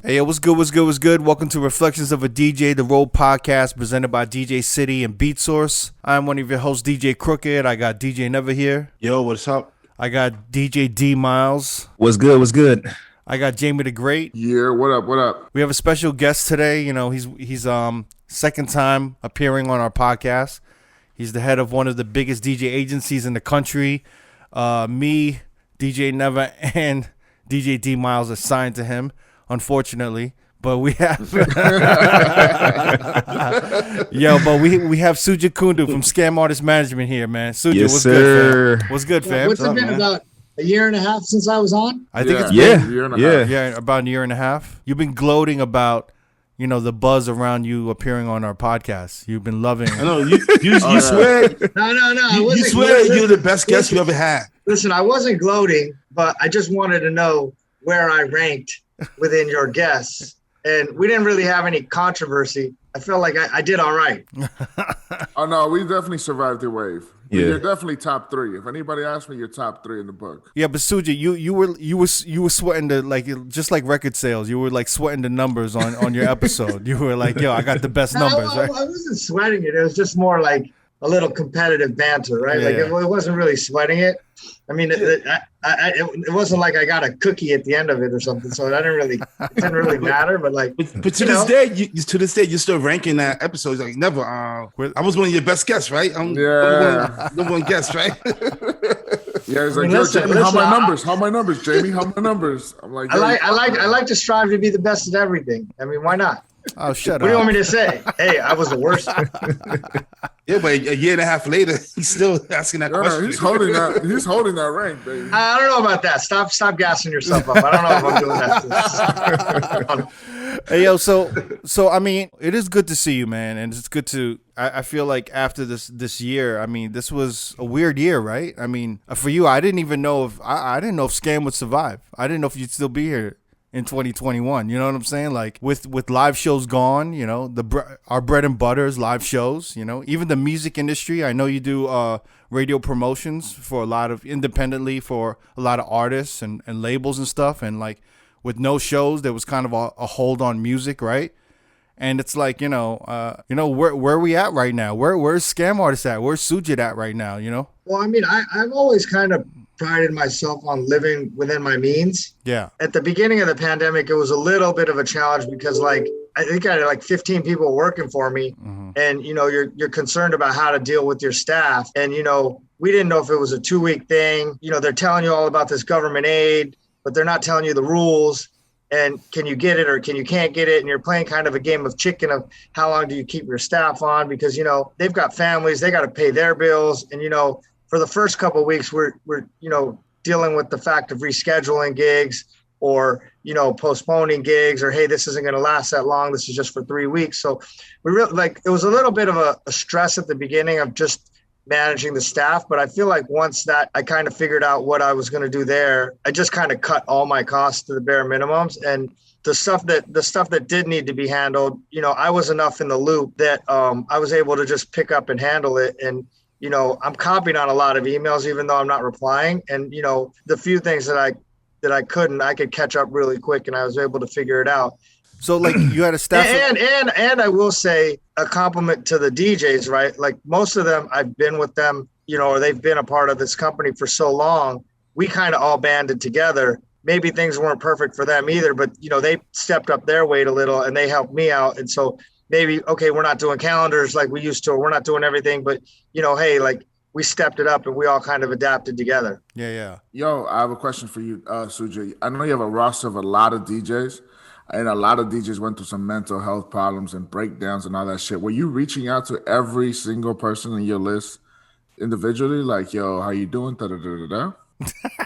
Hey, what's good, what's good, what's good? Welcome to Reflections of a DJ, the R.O.A.D podcast presented by DJ City and Beat Source. I'm one of your hosts, DJ Crooked. I got DJ Never here. Yo, what's up? I got DJ D Miles. What's good, what's good? I got Jamie the Great. Yeah, what up, what up? We have a special guest today. You know, he's second time appearing on our podcast. He's the head of one of the biggest DJ agencies in the country. Me, DJ Never, and DJ D Miles are signed to him. Unfortunately, but we have we have Sujit Kundu from Skam Artist Management here, man. Sujit, yes, what's sir. Good, fam? What's good, fam? What's it been, about a year and a half since I was on? I think it's been a year and a half. Yeah, about a year and a half. You've been gloating about, you know, the buzz around you appearing on our podcast. You've been loving. I know you swear. No. You swear you're the best guest you ever had. Listen, I wasn't gloating, but I just wanted to know where I ranked within your guests, and we didn't really have any controversy. I felt like I did all right. Oh no, we definitely survived the wave. Yeah. You're definitely top three. If anybody asks me, you're top three in the book. Yeah, but Sujit, you were sweating the just like record sales. You were like sweating the numbers on your episode. You were like, yo, I got the best numbers, right? I wasn't sweating it. It was just more like a little competitive banter, right? Yeah, like it wasn't really sweating it. I mean, it wasn't like I got a cookie at the end of it or something, so it didn't really matter. But like, but to this day, you're still ranking that episode. Like never. I was one of your best guests, right? I'm the one guest, right? Yeah, he's like, yo, Jamie, how my numbers? How my numbers, Jamie? How my numbers? I'm like, I like to strive to be the best at everything. I mean, why not? Oh, shut up. What do you want me to say? Hey, I was the worst. Yeah, but a year and a half later, he's still asking that question. He's holding that rank, baby. I don't know about that. Stop gassing yourself up. I don't know if I'm doing that. Hey, yo, so I mean, it is good to see you, man, and it's good to. I feel like after this year, I mean, this was a weird year, right? I mean, for you, I didn't even know if I didn't know if Skam would survive. I didn't know if you'd still be here in 2021, you know what I'm saying? Like with live shows gone, you know, our bread and butter is live shows, you know, even the music industry. I know you do radio promotions for a lot of independently for a lot of artists and labels and stuff. And like with no shows, there was kind of a hold on music, right? And it's like, where are we at right now? Where's Skam Artist at? Where's Sujit at right now, you know? Well, I mean, I've always kind of prided myself on living within my means. Yeah. At the beginning of the pandemic, it was a little bit of a challenge because like I think I had like 15 people working for me, mm-hmm. and you're concerned about how to deal with your staff, and we didn't know if it was a 2-week thing. They're telling you all about this government aid, but they're not telling you the rules. And can you get it or can you can't get it? And you're playing kind of a game of chicken of how long do you keep your staff on? Because, they've got families, they got to pay their bills. And, for the first couple of weeks, we're dealing with the fact of rescheduling gigs or, postponing gigs or, hey, this isn't going to last that long. This is just for 3 weeks. So we really it was a little bit of a stress at the beginning of just managing the staff. But I feel like once that I kind of figured out what I was going to do there, I just kind of cut all my costs to the bare minimums. And the stuff that did need to be handled, I was enough in the loop that I was able to just pick up and handle it. And, I'm copying on a lot of emails, even though I'm not replying. And, the few things that I could catch up really quick, and I was able to figure it out. So like you had a staff and I will say a compliment to the DJs, right? Like most of them, I've been with them, or they've been a part of this company for so long. We kind of all banded together. Maybe things weren't perfect for them either, but they stepped up their weight a little and they helped me out. And so maybe, okay, we're not doing calendars like we used to, or we're not doing everything, but hey, like we stepped it up and we all kind of adapted together. Yeah. Yo, I have a question for you, Sujit. I know you have a roster of a lot of DJs. And a lot of DJs went through some mental health problems and breakdowns and all that shit. Were you reaching out to every single person in your list individually? Like, yo, how you doing? Da-da-da-da-da?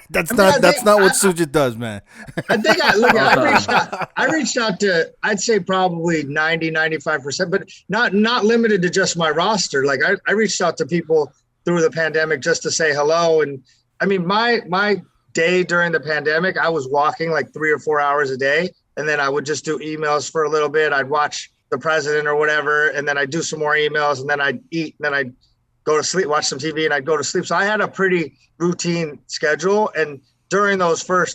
That's not what Sujit does, man. I think I reached out to, I'd say probably 90-95%, but not limited to just my roster. Like I reached out to people through the pandemic just to say hello. And I mean, my day during the pandemic, I was walking like 3 or 4 hours a day. And then I would just do emails for a little bit. I'd watch the president or whatever. And then I'd do some more emails, and then I'd eat, and then I'd go to sleep, watch some TV, and I'd go to sleep. So I had a pretty routine schedule. And during those 4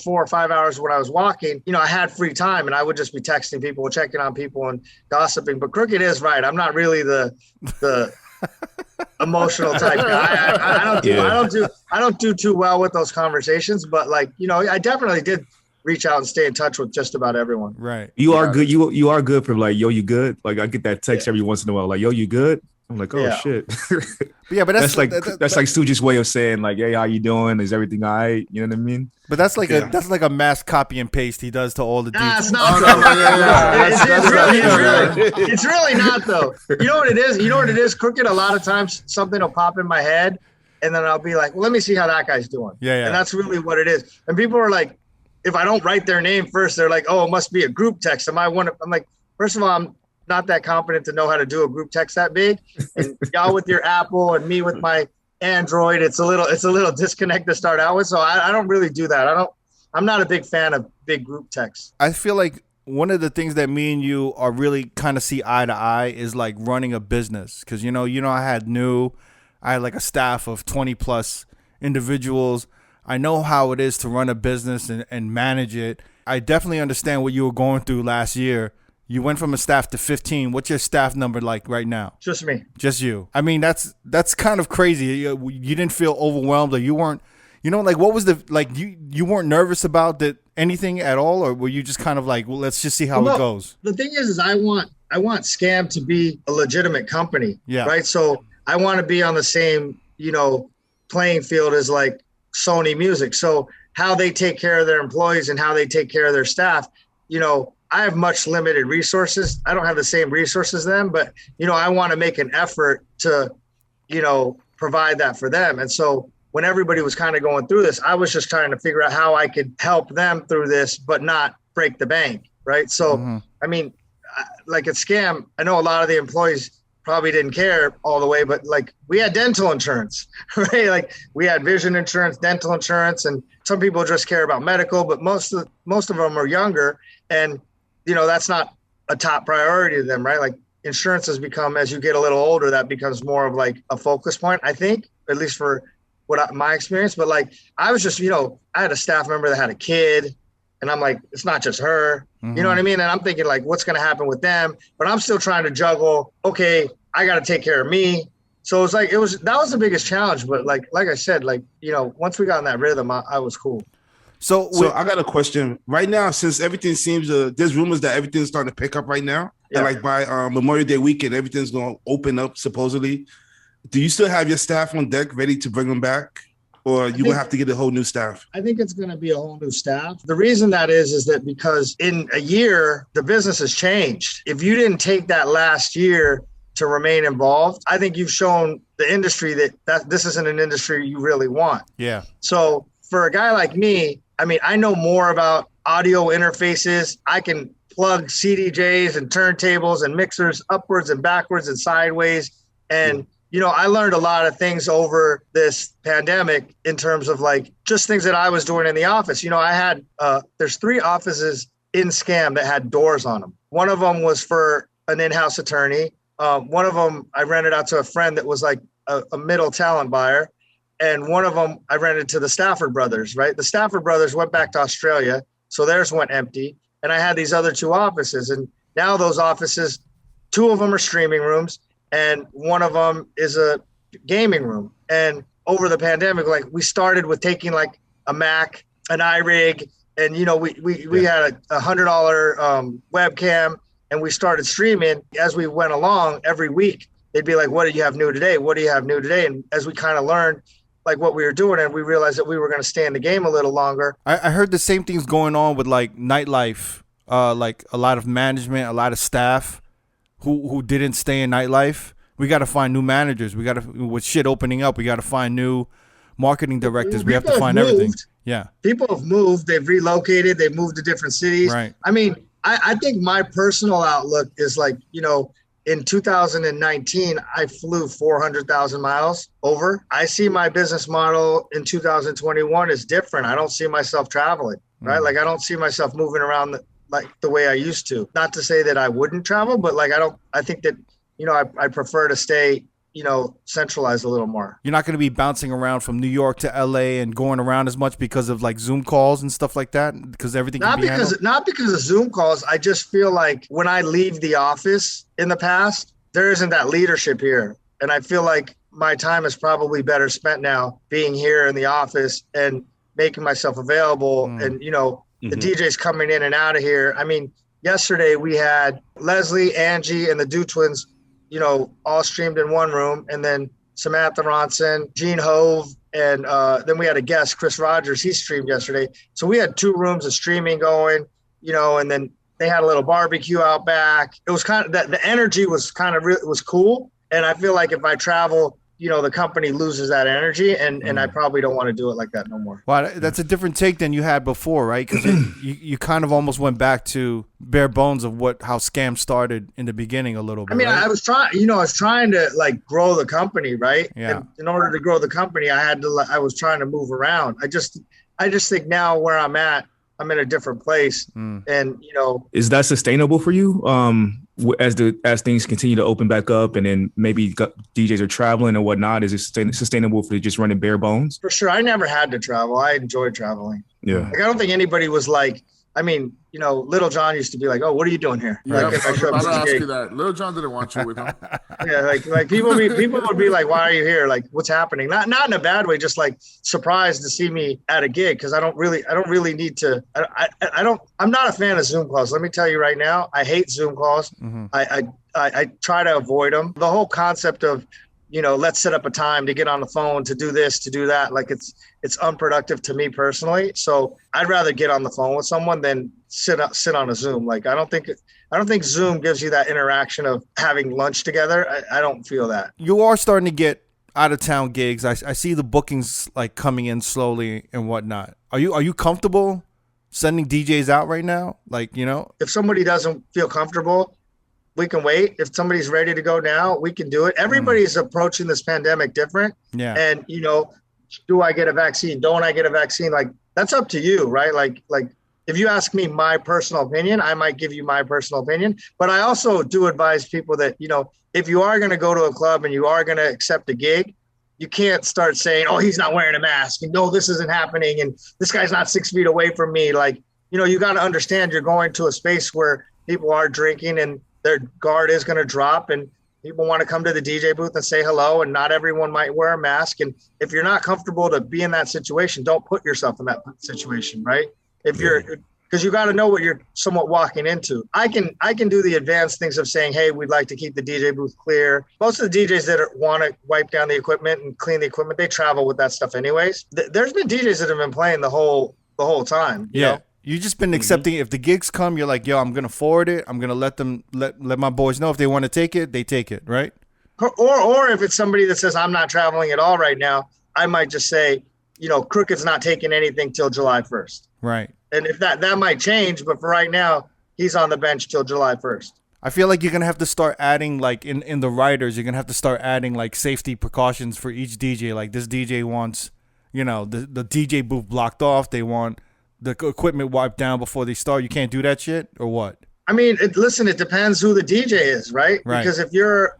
or 5 hours when I was walking, you know, I had free time and I would just be texting people, checking on people and gossiping. But Crooked is right. I'm not really the emotional type guy. I don't do too well with those conversations, but like, you know, I definitely did reach out and stay in touch with just about everyone. Right. You are good. You are good for like, yo, you good? Like I get that text every once in a while, like, yo, you good? I'm like, oh shit. But that's like Sujit's way of saying like, hey, how you doing? Is everything all right? You know what I mean? But that's like a mass copy and paste he does to all the dudes. It's not. It's really not though. You know what it is? You know what it is? Crooked. A lot of times something will pop in my head, and then I'll be like, well, let me see how that guy's doing. Yeah. And that's really what it is. And people are like, if I don't write their name first, they're like, oh, it must be a group text. I'm like, first of all, I'm not that competent to know how to do a group text that big, and y'all with your Apple and me with my Android, it's a little disconnect to start out with. So I don't really do that. I'm not a big fan of big group texts. I feel like one of the things that me and you are really kind of see eye to eye is like running a business. Cause you know, I had like a staff of 20 plus individuals. I know how it is to run a business and manage it. I definitely understand what you were going through last year. You went from a staff to 15. What's your staff number like right now? Just me. Just you. I mean, that's kind of crazy. You didn't feel overwhelmed, or you weren't, you know, like what was the, like you weren't nervous about anything at all, or were you just kind of like, well, let's just see how it goes? The thing is I want Skam to be a legitimate company. Yeah. Right. So I want to be on the same, you know, playing field as like Sony Music. So how they take care of their employees and how they take care of their staff, you know, I have much limited resources. I don't have the same resources as them, but, you know, I want to make an effort to, you know, provide that for them. And so when everybody was kind of going through this, I was just trying to figure out how I could help them through this, but not break the bank. Right. So, I mean, like at Skam, I know a lot of the employees probably didn't care all the way, but like we had dental insurance, right? Like we had vision insurance, dental insurance, and some people just care about medical, but most of them are younger, and you know, that's not a top priority to them, right? Like insurance has become, as you get a little older, that becomes more of like a focus point, I think, at least for my experience. But like, I was just, you know, I had a staff member that had a kid, and I'm like, it's not just her, you know what I mean? And I'm thinking like, what's going to happen with them? But I'm still trying to juggle, okay, I got to take care of me. So it's like, that was the biggest challenge. But like I said, like, you know, once we got in that rhythm, I was cool. So I got a question right now, since everything seems there's rumors that everything's starting to pick up right now. Yeah. And like by Memorial Day weekend, everything's going to open up supposedly. Do you still have your staff on deck ready to bring them back? Or you will have to get a whole new staff? I think it's going to be a whole new staff. The reason that is that because in a year, the business has changed. If you didn't take that last year to remain involved, I think you've shown the industry that this isn't an industry you really want. Yeah. So for a guy like me, I mean, I know more about audio interfaces. I can plug CDJs and turntables and mixers upwards and backwards and sideways. And, you know, I learned a lot of things over this pandemic in terms of like just things that I was doing in the office. You know, I had, there's 3 offices in Skam that had doors on them. One of them was for an in-house attorney. One of them I rented out to a friend that was like a middle talent buyer. And one of them I rented to the Stafford brothers, right? The Stafford brothers went back to Australia, so theirs went empty. And I had these other 2 offices. And now those offices, 2 of them are streaming rooms, and one of them is a gaming room. And over the pandemic, like we started with taking like a Mac, an iRig, and, you know, we had a $100 webcam, and we started streaming as we went along every week. They'd be like, what do you have new today? What do you have new today? And as we kind of learned like what we were doing, and we realized that we were going to stay in the game a little longer. I heard the same things going on with like nightlife, like a lot of management, a lot of staff who didn't stay in nightlife. We got to find new managers. With shit opening up, we got to find new marketing directors. We have to find everything. Yeah. People have moved. They've relocated. They've moved to different cities. Right. I mean, I think my personal outlook is like, you know, in 2019, I flew 400,000 miles over. I see my business model in 2021 is different. I don't see myself traveling, right? Like I don't see myself moving around like the way I used to. Not to say that I wouldn't travel, but like I think that, you know, I prefer to stay, centralized a little more. You're not going to be bouncing around from New York to LA and going around as much because of like Zoom calls and stuff like that, because everything Not because of Zoom calls. I just feel like when I leave the office in the past, there isn't that leadership here. And I feel like my time is probably better spent now being here in the office and making myself available. And, the DJs coming in and out of here. I mean, yesterday we had Leslie, Angie, and the Do Twins, all streamed in one room. And then Samantha Ronson, Gene Hove, and then we had a guest, Chris Rogers. He streamed yesterday. So we had 2 rooms of streaming going, and then they had a little barbecue out back. It was kind of the energy was kind of it was cool. And I feel like if I travel, the company loses that energy, and I probably don't want to do it like that no more. Well, that's a different take than you had before, right? Because you kind of almost went back to bare bones of how Skam started in the beginning a little bit. I mean, right? I was trying to like grow the company, right? Yeah. And in order to grow the company, I was trying to move around. I just think now where I'm at, I'm in a different place, and is that sustainable for you? As things continue to open back up, and then maybe DJs are traveling and whatnot, is it sustainable for just running bare bones? For sure, I never had to travel. I enjoyed traveling. Yeah, like, I don't think anybody was like. I mean, Little John used to be like, "Oh, what are you doing here?" Yeah, like, I was about to ask you that. Little John didn't want you with him. Yeah, like people would be like, "Why are you here? Like, what's happening?" Not in a bad way, just like surprised to see me at a gig, because I don't really need to. I'm not a fan of Zoom calls. Let me tell you right now, I hate Zoom calls. I try to avoid them. The whole concept of let's set up a time to get on the phone, to do this, to do that. Like it's unproductive to me personally. So I'd rather get on the phone with someone than sit on a Zoom. Like I don't think Zoom gives you that interaction of having lunch together. I don't feel that. You are starting to get out of town gigs. I see the bookings like coming in slowly and whatnot. Are you comfortable sending DJs out right now? Like, if somebody doesn't feel comfortable, we can wait. If somebody's ready to go now, we can do it. Everybody's approaching this pandemic different. Yeah. And, do I get a vaccine? Don't I get a vaccine? Like, that's up to you, right? Like if you ask me my personal opinion, I might give you my personal opinion. But I also do advise people that, if you are going to go to a club and you are going to accept a gig, you can't start saying, "Oh, he's not wearing a mask. And no, this isn't happening. And this guy's not 6 feet away from me." Like, you got to understand you're going to a space where people are drinking and their guard is going to drop, and people want to come to the DJ booth and say hello, and not everyone might wear a mask. And if you're not comfortable to be in that situation, don't put yourself in that situation, right? Because you got to know what you're somewhat walking into. I can do the advanced things of saying, "Hey, we'd like to keep the DJ booth clear." Most of the DJs that want to wipe down the equipment and clean the equipment, they travel with that stuff anyways. There's been DJs that have been playing the whole time. You know? You just been accepting. If the gigs come, you're like, "Yo, I'm gonna forward it. I'm gonna let my boys know if they want to take it, they take it," right? Or if it's somebody that says I'm not traveling at all right now, I might just say, Crooked's not taking anything till July 1st. Right. And if that might change, but for right now, he's on the bench till July 1st. I feel like you're gonna have to start adding, like in the riders, you're gonna have to start adding like safety precautions for each DJ. Like this DJ wants, the DJ booth blocked off. They want the equipment wiped down before they start. You can't do that shit, or what? I mean, it depends who the DJ is, right? Because if you're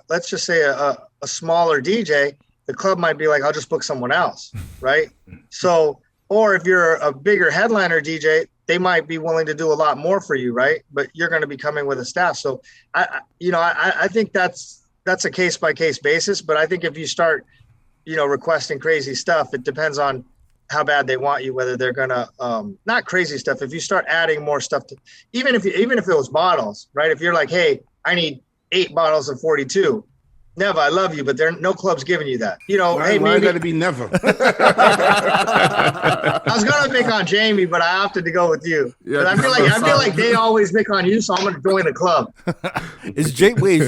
let's just say a smaller DJ, the club might be like, "I'll just book someone else," right? So, or if you're a bigger headliner DJ, they might be willing to do a lot more for you, right? But you're going to be coming with a staff. So I think that's a case by case basis. But I think if you start, requesting crazy stuff, it depends on how bad they want you, whether they're gonna not crazy stuff. If you start adding more stuff to, even if it was bottles, right? If you're like, "Hey, I need 8 bottles of 42. Neva, I love you, but no club's giving you that. Why gotta be Neva? I was gonna pick on Jamie, but I opted to go with you. Yeah, I feel like they always pick on you, so I'm gonna join the club. Is Jamie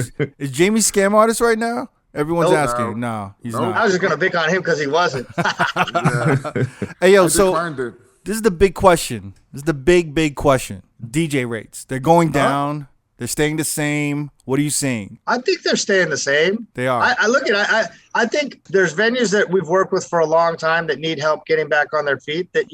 Skam artist right now? Everyone's asking. No, he's not. I was just gonna pick on him because he wasn't. Hey, yo, so this is the big question. This is the big question. DJ rates. They're going down. They're staying the same. What are you seeing? I think they're staying the same. They are. I think there's venues that we've worked with for a long time that need help getting back on their feet. That,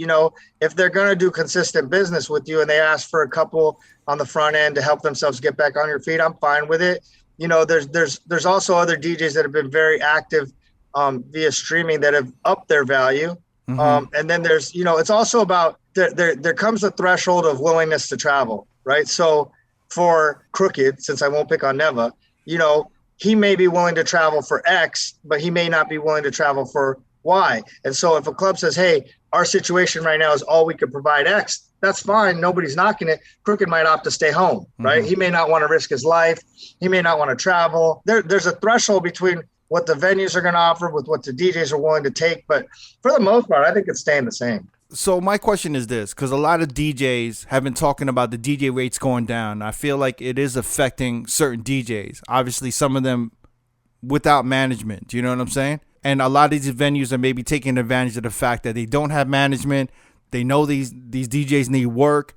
if they're going to do consistent business with you and they ask for a couple on the front end to help themselves get back on your feet, I'm fine with it. there's also other DJs that have been very active via streaming that have upped their value. And then there's, it's also about there comes a threshold of willingness to travel, right? So for Crooked, since I won't pick on Neva, he may be willing to travel for X, but he may not be willing to travel for Y. And so if a club says, hey, our situation right now is all we could provide X, that's fine. Nobody's knocking it. Crooked might opt to stay home, right? He may not want to risk his life. He may not want to travel. There's a threshold between what the venues are going to offer with what the DJs are willing to take. But for the most part, I think it's staying the same. So my question is this, because a lot of DJs have been talking about the DJ rates going down. I feel like it is affecting certain DJs. Obviously, some of them without management. Do you know what I'm saying? And a lot of these venues are maybe taking advantage of the fact that they don't have management. They know these DJs need work.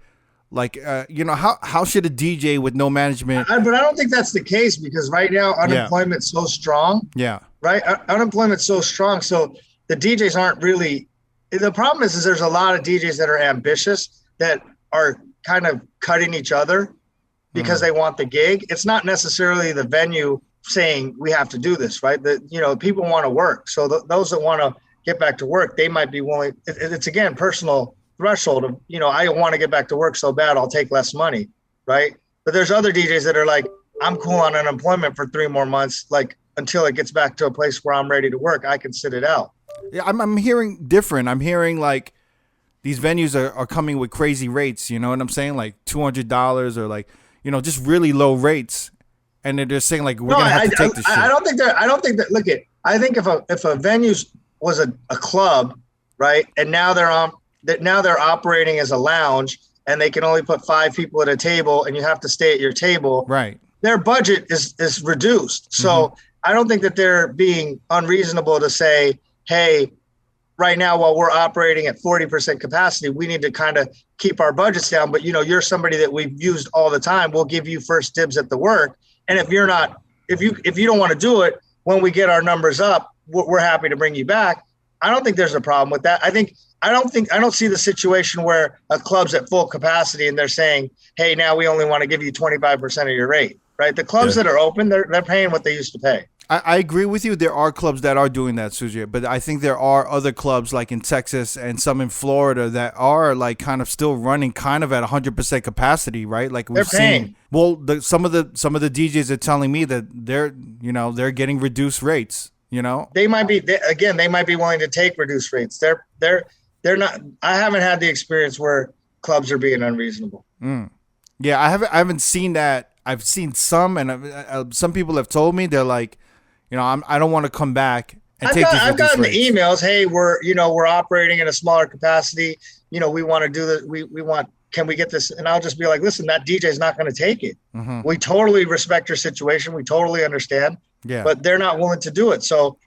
Like, how should a DJ with no management? But I don't think that's the case, because right now unemployment's so strong. Yeah. Right. Unemployment's so strong. So the DJs aren't really. The problem is there's a lot of DJs that are ambitious that are kind of cutting each other because they want the gig. It's not necessarily the venue saying we have to do this, right? That, people want to work. So those that want to get back to work, they might be willing. It's again, personal threshold of, I want to get back to work so bad, I'll take less money. Right. But there's other DJs that are like, I'm cool on unemployment for 3 more months. Like until it gets back to a place where I'm ready to work, I can sit it out. Yeah, I'm hearing different. I'm hearing like these venues are coming with crazy rates. You know what I'm saying? Like $200 or like, just really low rates. And they're just saying like, we're going to have to take this shit. I don't think that, I think if a venue was a club, right. And now they're operating as a lounge and they can only put 5 people at a table and you have to stay at your table. Right. Their budget is reduced. So I don't think that they're being unreasonable to say, hey, right now, while we're operating at 40% capacity, we need to kind of keep our budgets down. But, you're somebody that we've used all the time. We'll give you first dibs at the work. And if you don't want to do it, when we get our numbers up, we're happy to bring you back. I don't think there's a problem with that. I don't see the situation where a club's at full capacity and they're saying, hey, now we only want to give you 25% of your rate, right? The clubs that are open, they're paying what they used to pay. I agree with you. There are clubs that are doing that, Sujit, but I think there are other clubs like in Texas and some in Florida that are like kind of still running kind of at 100% capacity, right? Like we've seen. Well, some of the DJs are telling me that they're getting reduced rates. They might be willing to take reduced rates. They're not. I haven't had the experience where clubs are being unreasonable. Yeah, I haven't seen that. I've seen some, and some people have told me they're like, I don't want to come back and take these reduced rates. I've gotten the emails. Hey, we're operating in a smaller capacity. We want to do this. We want. Can we get this? And I'll just be like, listen, that DJ is not going to take it. We totally respect your situation. We totally understand. Yeah. But they're not willing to do it. So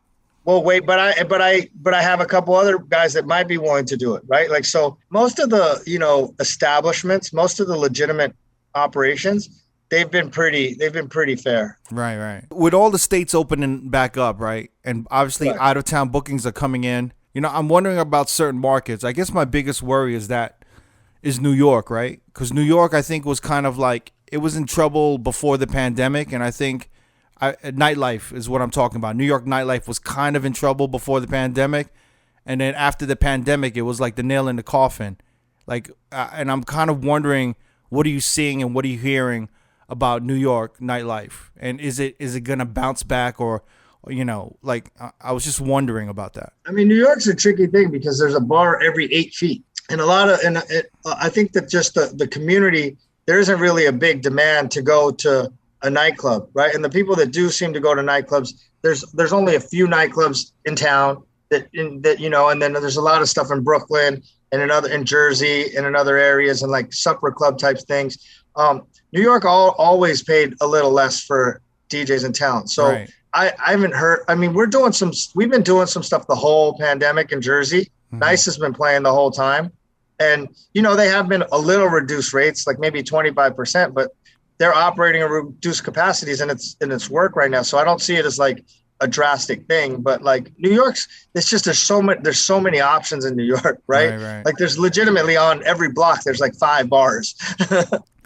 we'll wait. But I have a couple other guys that might be willing to do it. Right. Like, so most of the, establishments, most of the legitimate operations, they've been pretty fair. Right. With all the states opening back up, right? And obviously out of town bookings are coming in. I'm wondering about certain markets. I guess my biggest worry is New York, right? Because New York, I think, was kind of like, it was in trouble before the pandemic. And I think nightlife is what I'm talking about. New York nightlife was kind of in trouble before the pandemic. And then after the pandemic, it was like the nail in the coffin. Like, and I'm kind of wondering, what are you seeing and what are you hearing about New York nightlife? And is it going to bounce back or I was just wondering about that. I mean, New York's a tricky thing because there's a bar every 8 feet. And I think that just the community, there isn't really a big demand to go to a nightclub, right? And the people that do seem to go to nightclubs, there's only a few nightclubs in town that and then there's a lot of stuff in Brooklyn and in Jersey and in other areas and like supper club type things. New York always paid a little less for DJs in town. So right. I haven't heard. I mean, we've been doing some stuff the whole pandemic in Jersey. Nice has been playing the whole time. And, they have been a little reduced rates, like maybe 25%, but they're operating at reduced capacities and it's work right now. So I don't see it as like a drastic thing, but like New York's, it's just, there's so many options in New York, right? Like there's legitimately on every block, there's like 5 bars.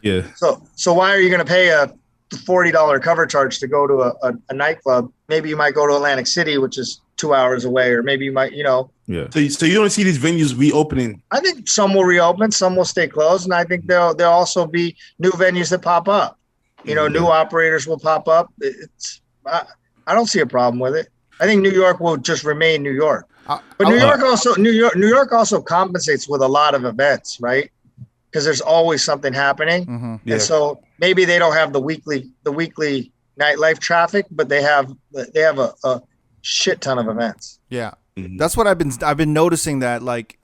Yeah. So why are you going to pay a $40 cover charge to go to a nightclub. Maybe you might go to Atlantic City, which is 2 hours away, or maybe you might, Yeah. So you don't see these venues reopening? I think some will reopen, some will stay closed, and I think there'll also be new venues that pop up. New operators will pop up. I don't see a problem with it. I think New York will just remain New York. But New York also compensates with a lot of events, right? Because there's always something happening. Mm-hmm. Yeah. And so maybe they don't have the weekly nightlife traffic, but they have a shit ton of events. Yeah. Mhm. That's what I've been noticing, that like,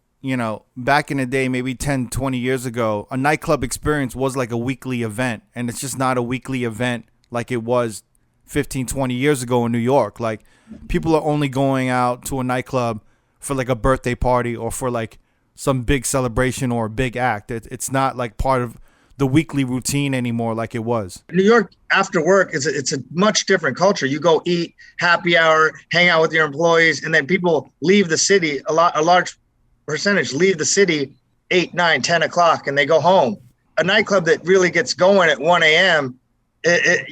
back in the day, maybe 10, 20 years ago, a nightclub experience was like a weekly event, and it's just not a weekly event like it was 15, 20 years ago in New York. Like, people are only going out to a nightclub for like a birthday party or for like some big celebration or a big act. It's not like part of the weekly routine anymore like it was. New York after work it's a much different culture. You go eat, happy hour, hang out with your employees, and then people leave the city. A large percentage leave the city 8, 9, 10 o'clock, and they go home. A nightclub that really gets going at 1 a.m. If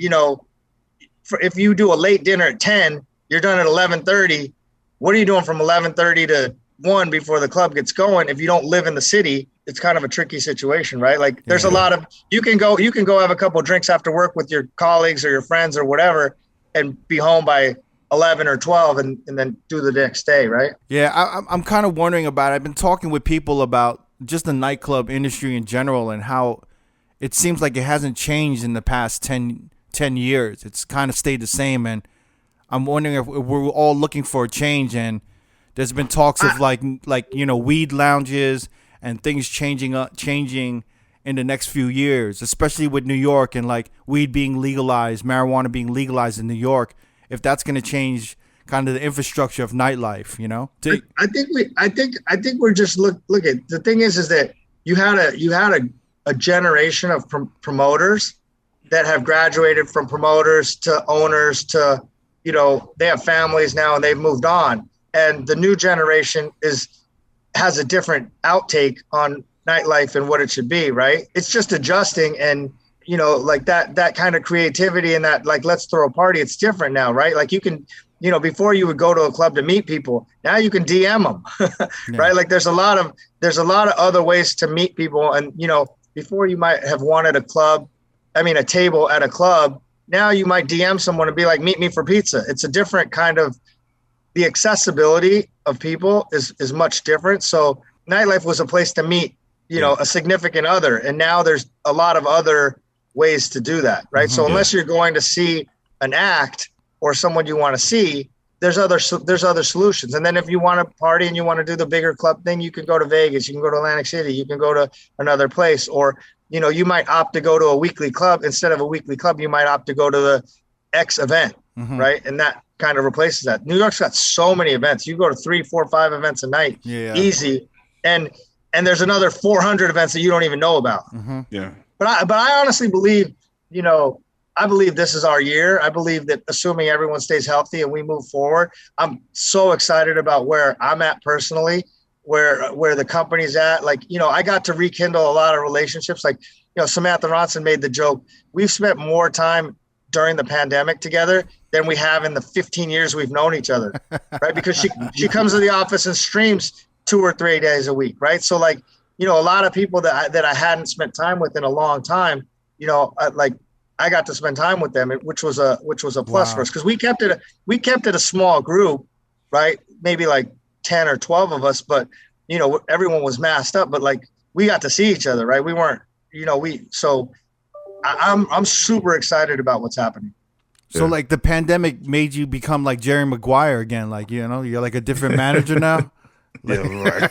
you do a late dinner at 10, you're done at 11:30. What are you doing from 11:30 to 1 before the club gets going? If you don't live in the city, it's kind of a tricky situation, right? Like, there's a lot of, you can go have a couple of drinks after work with your colleagues or your friends or whatever, and be home by 11 or 12 and then do the next day, right? Yeah, I'm kind of wondering about it. I've been talking with people about just the nightclub industry in general and how it seems like it hasn't changed in the past 10 years. It's kind of stayed the same, and I'm wondering if we're all looking for a change. And there's been talks of like weed lounges and things changing in the next few years, especially with New York and like weed being legalized, marijuana being legalized in New York. If that's going to change kind of the infrastructure of nightlife, I think we're just look at, the thing is that you had a generation of promoters that have graduated from promoters to owners to, they have families now and they've moved on. And the new generation has a different outtake on nightlife and what it should be, right? It's just adjusting, and like that kind of creativity and that, like, let's throw a party. It's different now, right? Like, you can, before you would go to a club to meet people. Now you can DM them, right? Like, there's a lot of other ways to meet people. And, before you might have wanted a table at a club. Now you might DM someone and be like, meet me for pizza. It's a different kind of, the accessibility of people is much different. So nightlife was a place to meet, a significant other. And now there's a lot of other ways to do that, right? So unless you're going to see an act or someone you want to see, there's other solutions. And then if you want to party and you want to do the bigger club thing, you can go to Vegas, you can go to Atlantic City, you can go to another place, or you might opt to go to a weekly club. Instead of a weekly club, you might opt to go to the X event, right? And that kind of replaces that. New York's got so many events. You go to 3, 4, 5 events a night, easy. And there's another 400 events that you don't even know about. Yeah. But I honestly believe, I believe this is our year. I believe that, assuming everyone stays healthy and we move forward, I'm so excited about where I'm at personally, where the company's at. Like, I got to rekindle a lot of relationships. Like, Samantha Ronson made the joke, we've spent more time during the pandemic together than we have in the 15 years we've known each other, right? Because she comes to the office and streams 2 or 3 days a week, right? So, like, a lot of people that I hadn't spent time with in a long time, I got to spend time with them, which was a plus for us, because we kept it a small group, right? Maybe like 10 or 12 of us, but everyone was masked up, but like, we got to see each other, right? We weren't, so I'm super excited about what's happening. So like, the pandemic made you become like Jerry Maguire again, like, you're like a different manager now. Yeah, right.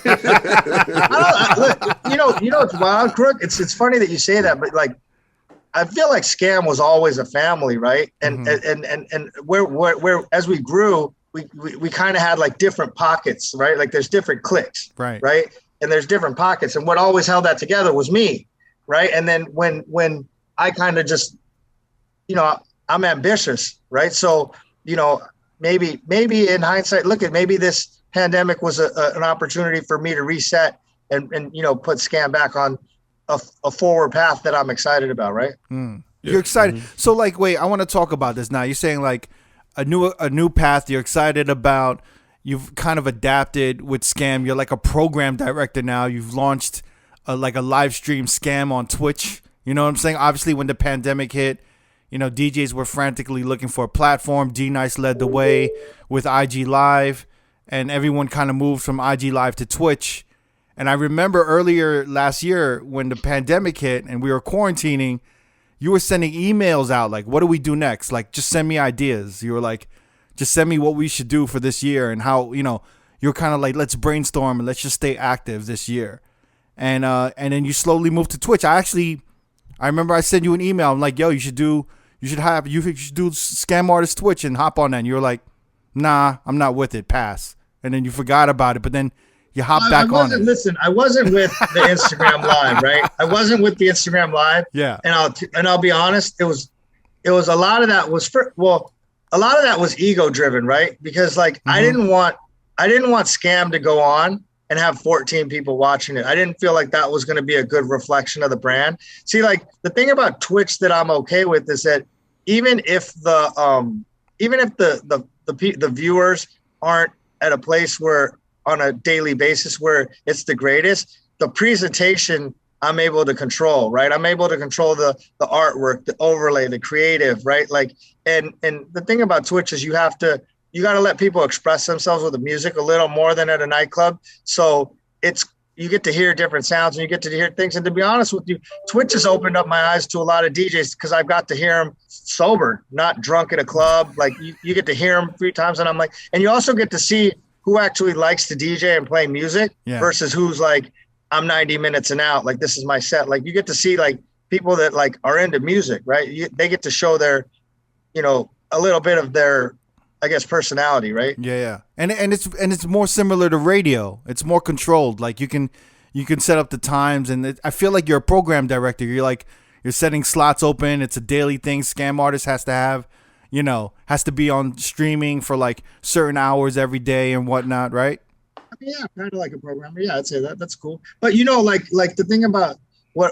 It's wild, Crook. It's funny that you say that, but like, I feel like Skam was always a family, right? And and where as we grew, we kind of had like different pockets, right? Like, there's different cliques, right? And there's different pockets, and what always held that together was me, right? And then when I kind of just, I'm ambitious, right? So maybe in hindsight, maybe this pandemic was an opportunity for me to reset and put Skam back on a forward path that I'm excited about, right? You're excited. So like, wait, I want to talk about this now. You're saying like a new path you're excited about. You've kind of adapted with Skam. You're like a program director now. You've launched like a live stream Skam on Twitch. You know what I'm saying? Obviously, when the pandemic hit, you know, DJs were frantically looking for a platform. D-Nice led the way with IG Live, and everyone kind of moved from IG Live to Twitch. And I remember earlier last year when the pandemic hit and we were quarantining, you were sending emails out like, what do we do next? Like, just send me ideas. You were like, just send me what we should do for this year and how, you know, you're kind of like, let's brainstorm and let's just stay active this year. And then you slowly moved to Twitch. I remember I sent you an email. I'm like, yo, you should do Skam Artist Twitch and hop on that. And you were like, nah, I'm not with it. Pass. And then you forgot about it. But then you hopped back on it. Listen, I wasn't with the Instagram Live, right? I wasn't with the Instagram Live. Yeah. And I'll be honest, it was a lot of that was a lot of that was ego driven, right? Because like I didn't want Skam to go on and have 14 people watching it. I didn't feel like that was going to be a good reflection of the brand. See, like the thing about Twitch that I'm okay with is that even if the viewers aren't at a place where on a daily basis where it's the greatest, the presentation I'm able to control, right? I'm able to control the artwork, the overlay, the creative, right? Like, and the thing about Twitch is you got to let people express themselves with the music a little more than at a nightclub. So you get to hear different sounds and you get to hear things. And to be honest with you, Twitch has opened up my eyes to a lot of DJs because I've got to hear them sober, not drunk at a club. Like you get to hear them 3 times and I'm like, and you also get to see who actually likes to DJ and play music versus who's like, I'm 90 minutes and out. Like, this is my set. Like, you get to see like people that like are into music, right? They get to show their, you know, a little bit of their, I guess, personality, right? Yeah. And it's more similar to radio. It's more controlled. Like you can set up the times, and I feel like you're a program director. You're setting slots open. It's a daily thing. Skam Artist has to have, you know, has to be on streaming for like certain hours every day and whatnot, right? Yeah, kind of like a programmer. Yeah, I'd say that's cool. But you know, like the thing about what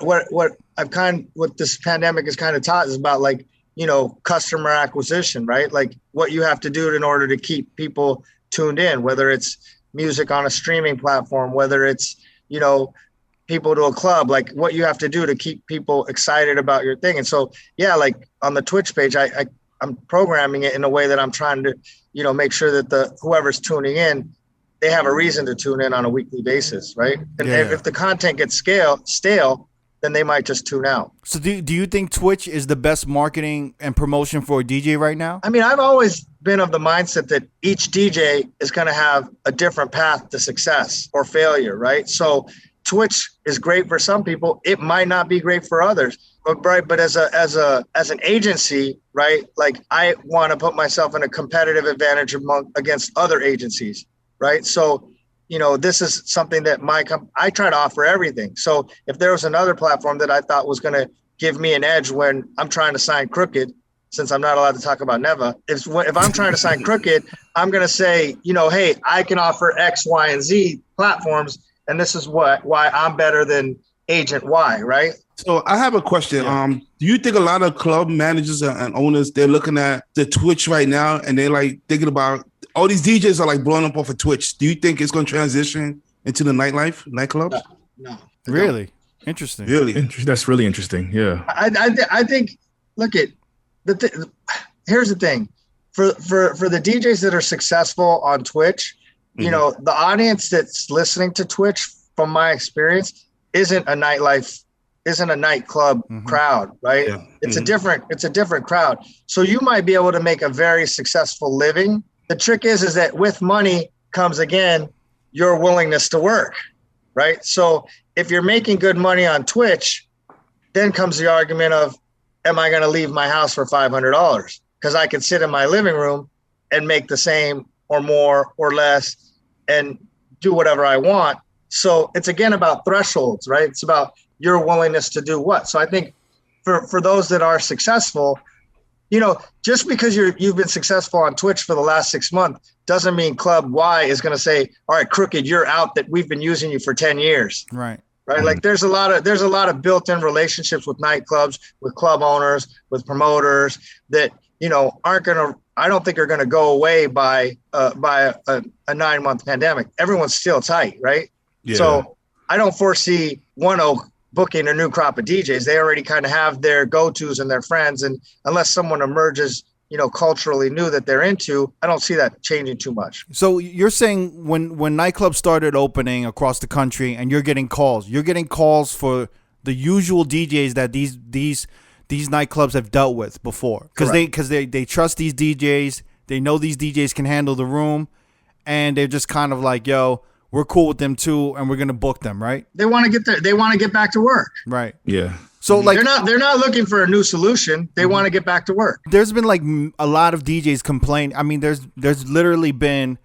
this pandemic has kind of taught is about like, you know, customer acquisition, right? Like what you have to do in order to keep people tuned in, whether it's music on a streaming platform, whether it's, you know, people to a club, like what you have to do to keep people excited about your thing. And so, yeah, like on the Twitch page, I'm programming it in a way that I'm trying to, you know, make sure that whoever's tuning in, they have a reason to tune in on a weekly basis, right? And if the content gets stale, then they might just tune out. So do you think Twitch is the best marketing and promotion for a DJ right now? I mean, I've always been of the mindset that each DJ is going to have a different path to success or failure, right? So Twitch is great for some people. It might not be great for others. But as an agency, right? Like I want to put myself in a competitive advantage against other agencies. Right. So, you know, this is something that I try to offer everything. So if there was another platform that I thought was going to give me an edge when I'm trying to sign Crooked, since I'm not allowed to talk about Neva, if I'm trying to sign Crooked, I'm going to say, you know, hey, I can offer X, Y, and Z platforms. And this is why I'm better than Agent Y. Right. So I have a question. Yeah. Do you think a lot of club managers and owners, they're looking at the Twitch right now and they're like thinking about all these DJs are like blowing up off of Twitch. Do you think it's going to transition into the nightclubs? No. Really? Interesting. Really? That's really interesting. Yeah. I think, look at here's the thing for the DJs that are successful on Twitch, you know, the audience that's listening to Twitch, from my experience, isn't a nightclub crowd, right? Yeah. It's a different crowd. So you might be able to make a very successful living. The trick is that with money comes, again, your willingness to work, right? So if you're making good money on Twitch, then comes the argument of, am I going to leave my house for $500? Because I can sit in my living room and make the same or more or less and do whatever I want. So it's, again, about thresholds, right? It's about your willingness to do what. So I think for those that are successful, you know, just because you've been successful on Twitch for the last 6 months doesn't mean Club Y is going to say, all right, Crooked, you're out, that we've been using you for 10 years. Right. right? Like there's a lot of built-in relationships with nightclubs, with club owners, with promoters that, I don't think are going to go away by a 9-month pandemic. Everyone's still tight, right? Yeah. So I don't foresee One Oak booking a new crop of DJs. They already kind of have their go-tos and their friends. And unless someone emerges, culturally new that they're into, I don't see that changing too much. So you're saying when nightclubs started opening across the country and you're getting calls for the usual DJs that these nightclubs have dealt with before, because they trust these DJs, they know these DJs can handle the room, and they're just kind of like, yo, we're cool with them too, and we're gonna book them, right? They want to get back to work, right? Yeah. So like they're not looking for a new solution. They want to get back to work. There's been like a lot of DJs complain. I mean, there's literally been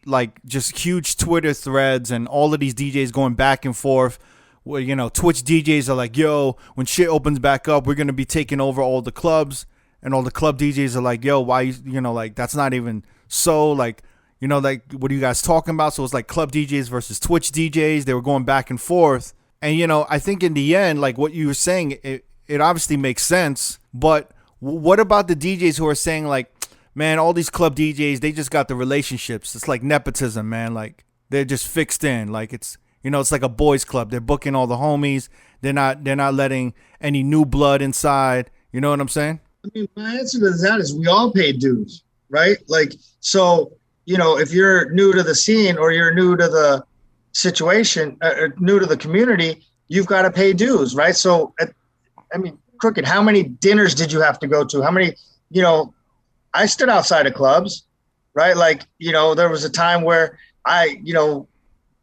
like just huge Twitter threads and all of these DJs going back and forth. Where, Twitch DJs are like, yo, when shit opens back up, we're gonna be taking over all the clubs, and all the club DJs are like, yo, why like that's not even so, like, like what are you guys talking about? So it's like club DJs versus Twitch DJs. They were going back and forth. And, I think in the end, like what you were saying, it obviously makes sense. But what about the DJs who are saying like, man, all these club DJs, they just got the relationships. It's like nepotism, man. Like they're just fixed in. Like it's like a boys club. They're booking all the homies. They're not letting any new blood inside. You know what I'm saying? I mean, my answer to that is we all pay dues, right? Like, so, if you're new to the scene or you're new to the situation, new to the community, you've got to pay dues, right? So, Crooked, how many dinners did you have to go to? How many, I stood outside of clubs, right? Like, there was a time where I,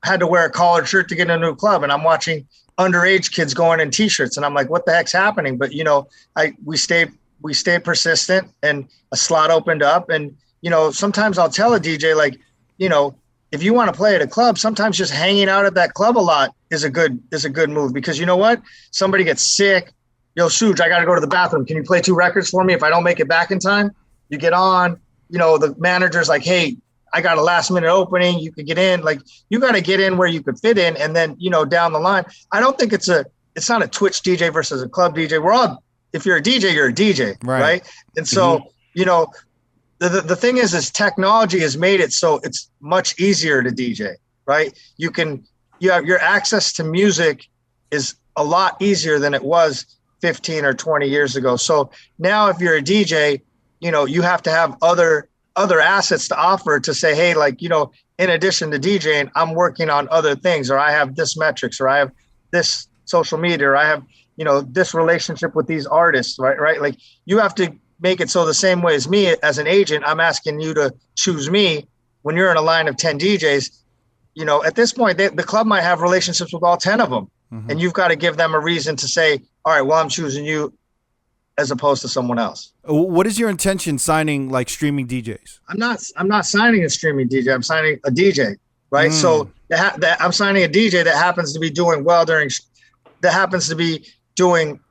had to wear a collared shirt to get in a new club, and I'm watching underage kids going in t-shirts, and I'm like, what the heck's happening? But, we stayed persistent, and a slot opened up, and, sometimes I'll tell a DJ, like, if you want to play at a club, sometimes just hanging out at that club a lot is a good move, because you know what? Somebody gets sick. Yo, Suj, I got to go to the bathroom. Can you play 2 records for me? If I don't make it back in time, you get on, the manager's like, hey, I got a last minute opening. You could get in. Like, you got to get in where you could fit in. And then, down the line, I don't think it's not a Twitch DJ versus a club DJ. We're all, if you're a DJ, you're a DJ. Right. And so, the thing is technology has made it so it's much easier to DJ, right? You have your access to music is a lot easier than it was 15 or 20 years ago. So now if you're a DJ, you have to have other assets to offer to say, hey, like, in addition to DJing, I'm working on other things, or I have this metrics, or I have this social media, or I have, this relationship with these artists, right? Like, you have to make it so the same way as me as an agent, I'm asking you to choose me when you're in a line of 10 DJs. At this point, the club might have relationships with all 10 of them. Mm-hmm. And you've got to give them a reason to say, all right, well, I'm choosing you as opposed to someone else. What is your intention signing like streaming DJs? I'm not signing a streaming DJ. I'm signing a DJ, right? So I'm signing a DJ that happens to be doing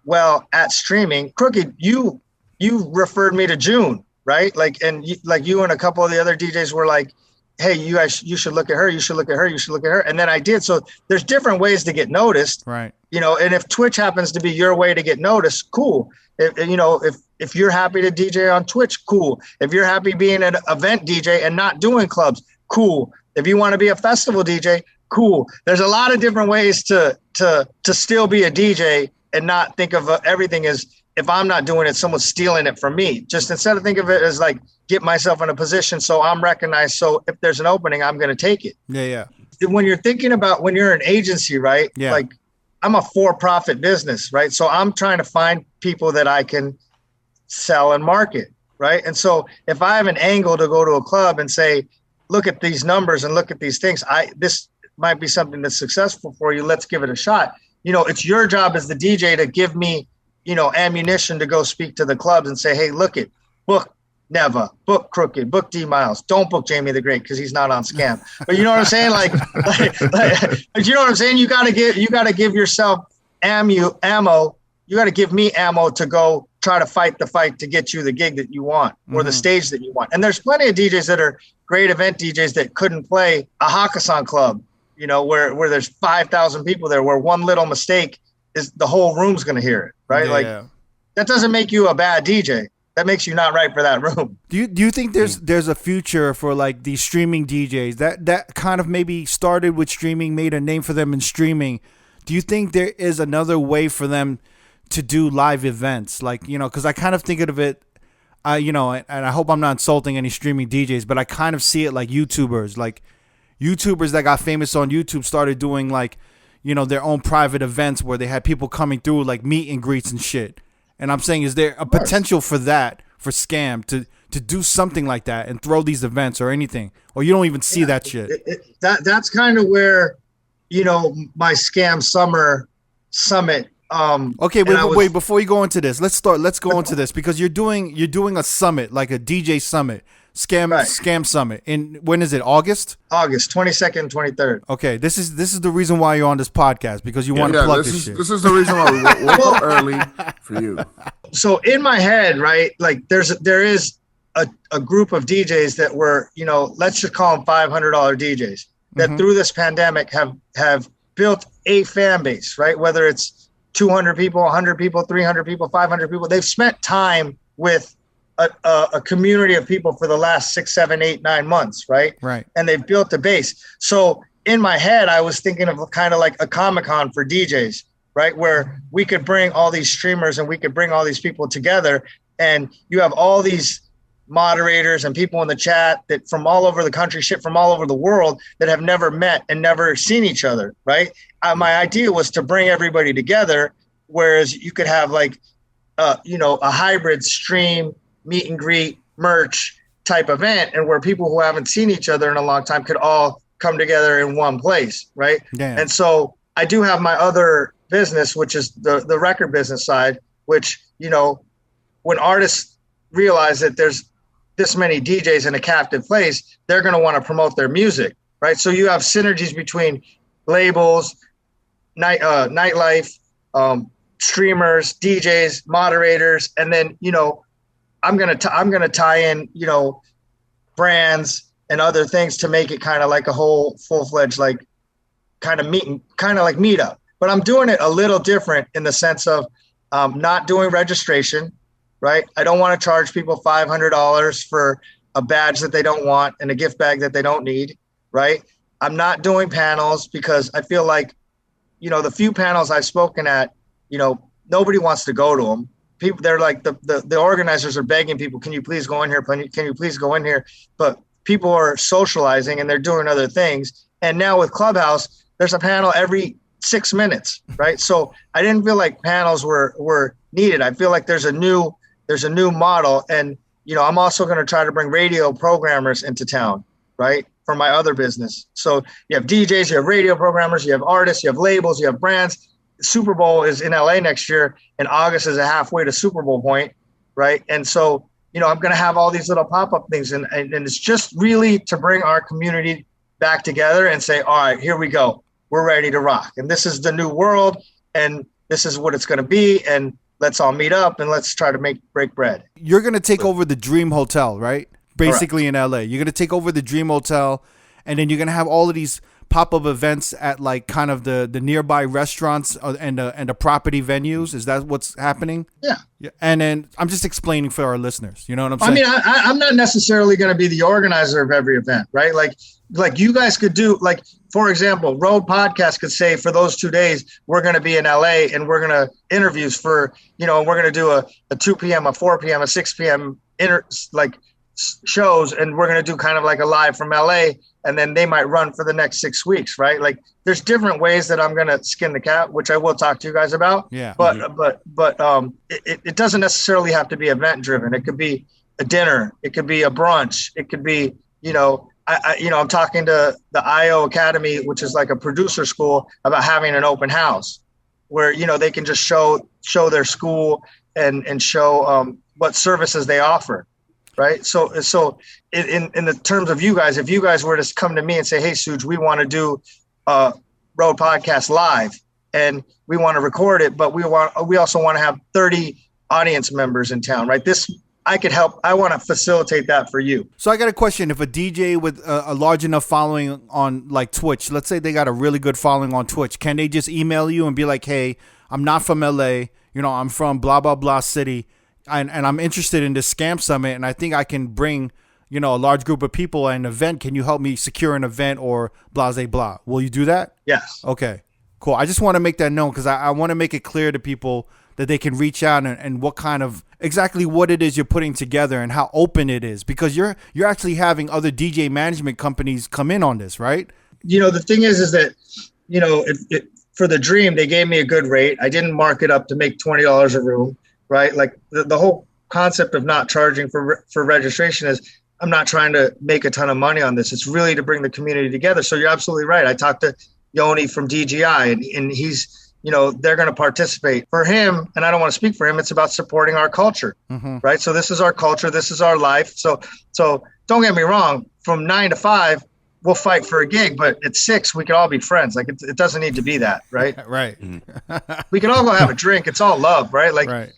well at streaming. Crooked, you referred me to June, right? Like, and you and a couple of the other DJs were like, hey, you should look at her. You should look at her. You should look at her. And then I did. So there's different ways to get noticed. Right. And if Twitch happens to be your way to get noticed, cool. If you're happy to DJ on Twitch, cool. If you're happy being an event DJ and not doing clubs, cool. If you want to be a festival DJ, cool. There's a lot of different ways to still be a DJ and not think of everything as, if I'm not doing it, someone's stealing it from me. Just instead of think of it as like, get myself in a position so I'm recognized. So if there's an opening, I'm going to take it. Yeah. When you're thinking about when you're an agency, right? Yeah. Like, I'm a for-profit business, right? So I'm trying to find people that I can sell and market, right? And so if I have an angle to go to a club and say, look at these numbers and look at these things, this might be something that's successful for you. Let's give it a shot. It's your job as the DJ to give me, ammunition to go speak to the clubs and say, hey, look it, book Neva, book Crooked, book D Miles. Don't book Jamie the Great because he's not on Skam. But you know what I'm saying? Like you know what I'm saying? You gotta give yourself ammo. You gotta give me ammo to go try to fight the fight to get you the gig that you want or the stage that you want. And there's plenty of DJs that are great event DJs that couldn't play a Hakkasan club, you know, where there's 5,000 people there, where one little mistake is the whole room's going to hear it, right? Yeah. Like that doesn't make you a bad DJ. That makes you not right for that room. Do you think there's a future for like these streaming DJs that kind of maybe started with streaming, made a name for them in streaming? Do you think there is another way for them to do live events? Like, you know, because I kind of think of it, you know, and I hope I'm not insulting any streaming DJs, but I kind of see it like YouTubers that got famous on YouTube started doing like, you know, their own private events where they had people coming through like meet and greets and shit. And I'm saying, is there a potential for that, for Skam to do something like that and throw these events or anything? Or you don't even see that shit? That's kind of where, you know, my Skam Summer Summit. Okay, wait, before you go into this, let's go into this, because you're doing a summit, like a DJ summit. Skam Summit. When is it? August 22nd, 23rd. Okay, this is the reason why you're on this podcast, because you want to plug this shit. This is the reason why we woke up early for you. So in my head, right, like there is a group of DJs that were, you know, let's just call them $500 DJs that through this pandemic have built a fan base, right? Whether it's 200 people, 100 people, 300 people, 500 people, they've spent time with a community of people for the last 6, 7, 8, 9 months, right? Right. And they've built a base. So in my head, I was thinking of kind of like a Comic-Con for DJs, right? Where we could bring all these streamers and we could bring all these people together, and you have all these moderators and people in the chat that from all over the country, shit from all over the world, that have never met and never seen each other, right? My idea was to bring everybody together, whereas you could have like, you know, a hybrid stream, meet and greet, merch type event, and where people who haven't seen each other in a long time could all come together in one place, right? Damn. And so I do have my other business, which is the record business side, which, you know, when artists realize that there's this many DJs in a captive place, they're going to want to promote their music, right? So you have synergies between labels, nightlife, streamers, DJs, moderators, and then, you know, I'm gonna tie in, you know, brands and other things to make it kind of like a whole full-fledged like kind of meetup. But I'm doing it a little different in the sense of not doing registration, right? I don't want to charge people $500 for a badge that they don't want and a gift bag that they don't need, right? I'm not doing panels because I feel like, you know, the few panels I've spoken at, you know, nobody wants to go to them. People, they're like the organizers are begging people, can you please go in here? Can you please go in here? But people are socializing and they're doing other things. And now with Clubhouse, there's a panel every 6 minutes, right? So I didn't feel like panels were needed. I feel like there's a new model. And, you know, I'm also going to try to bring radio programmers into town, right? For my other business. So you have DJs, you have radio programmers, you have artists, you have labels, you have brands. Super Bowl is in LA next year, and August is a halfway to Super Bowl point, right? And so, you know, I'm going to have all these little pop-up things, and it's just really to bring our community back together and say, all right, here we go. We're ready to rock. And this is the new world, and this is what it's going to be, and let's all meet up, and let's try to break bread. You're going to take over the Dream Hotel, right? Basically Correct. In LA. You're going to take over the Dream Hotel, and then you're going to have all of these pop-up events at like kind of the nearby restaurants and the property venues. Is that what's happening? Yeah. And then I'm just explaining for our listeners. You know what I'm saying? I mean, I'm not necessarily going to be the organizer of every event, right? Like you guys could do, like, for example, R.O.A.D podcast could say for those 2 days, we're going to be in LA and we're going to interviews for, you know, we're going to do a 2 p.m., a 4 p.m., a 6 p.m. shows, and we're going to do kind of like a live from LA, and then they might run for the next 6 weeks, right? Like there's different ways that I'm going to skin the cat, which I will talk to you guys about. Yeah. But it doesn't necessarily have to be event driven. It could be a dinner. It could be a brunch. It could be, you know, I'm talking to the I.O. Academy, which is like a producer school, about having an open house where, you know, they can just show their school and show what services they offer. Right. So in the terms of you guys, if you guys were to come to me and say, hey, Suj, we want to do R.O.A.D podcast live and we want to record it, but we also want to have 30 audience members in town. Right. This I could help. I want to facilitate that for you. So I got a question. If a DJ with a large enough following on like Twitch, let's say they got a really good following on Twitch, can they just email you and be like, hey, I'm not from LA, I'm from blah, blah, blah city, and I'm interested in this Skam Summit, and I think I can bring, a large group of people at an event. Can you help me secure an event or blah, blah, blah? Will you do that? Yes. Okay, cool. I just want to make that known because I want to make it clear to people that they can reach out and what kind of exactly what it is you're putting together and how open it is, because you're actually having other DJ management companies come in on this, right? The thing is that, for the Dream, they gave me a good rate. I didn't mark it up to make $20 a room, right? Like the whole concept of not charging for registration is I'm not trying to make a ton of money on this. It's really to bring the community together. So you're absolutely right. I talked to Yoni from DGI and he's, they're going to participate. For him, and I don't want to speak for him, it's about supporting our culture, right? So this is our culture. This is our life. So don't get me wrong. From 9 to 5, we'll fight for a gig, but at 6, we could all be friends. Like it doesn't need to be that, right? Right. We can all go have a drink. It's all love, right? Like, right.